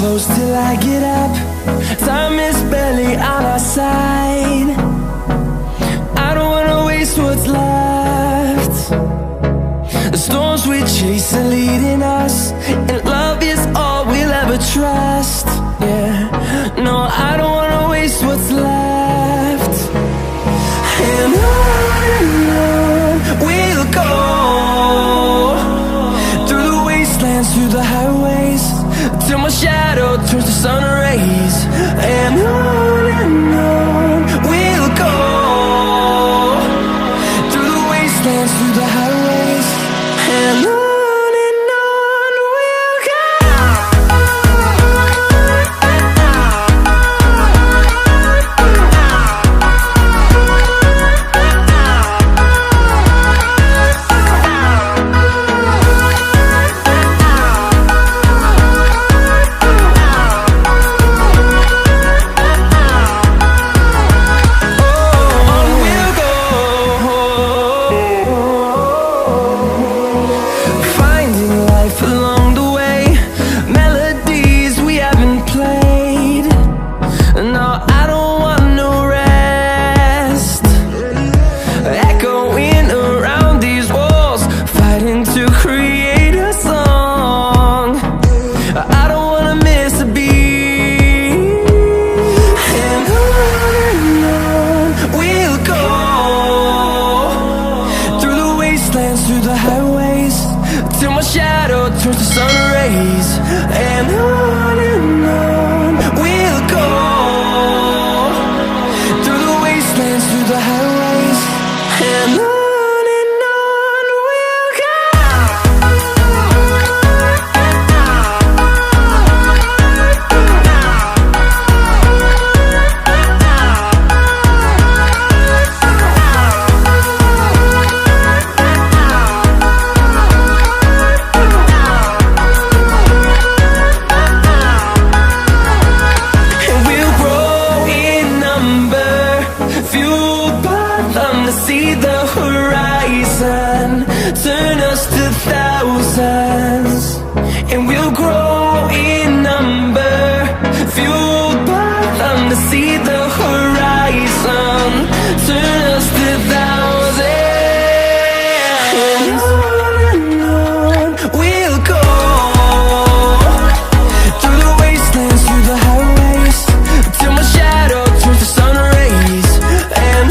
close till I get up. Time is barely on our side. I don't wanna waste what's left. The storms we chase are leading us, and love is all we'll ever trust. Yeah, no, I don't wanna waste what's left. And on we'll go, through the wastelands, through the highways, till my shadow turns to sun rays. And on we'll go, through the wastelands, through the highways, and on we'll go. Through the highways, till my shadow turns to sun rays. And on we'll go, through the wastelands, through the highways, and on we'll go. See the horizon, turn us to thousands, and we'll grow in number, fueled by them to see the horizon, turn us to thousands. And on we'll go, through the wastelands, through the highways, till my shadow turns to sun rays. And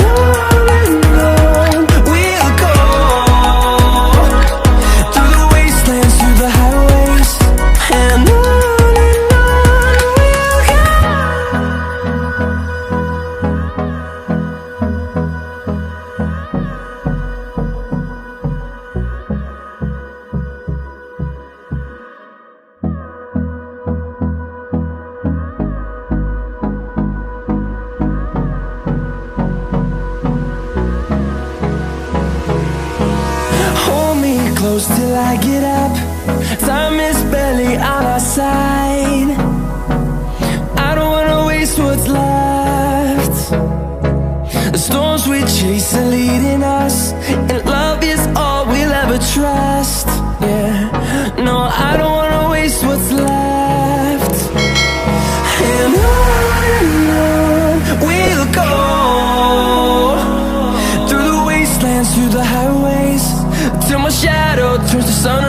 close till I get up. Time is barely on our side. I don't wanna waste what's left. The storms we chase are leading us, and love is all we'll ever trust. Yeah, no, I don't wanna waste what's left. And on we'll go, through the wastelands, through the highways, till my shadow turns to sun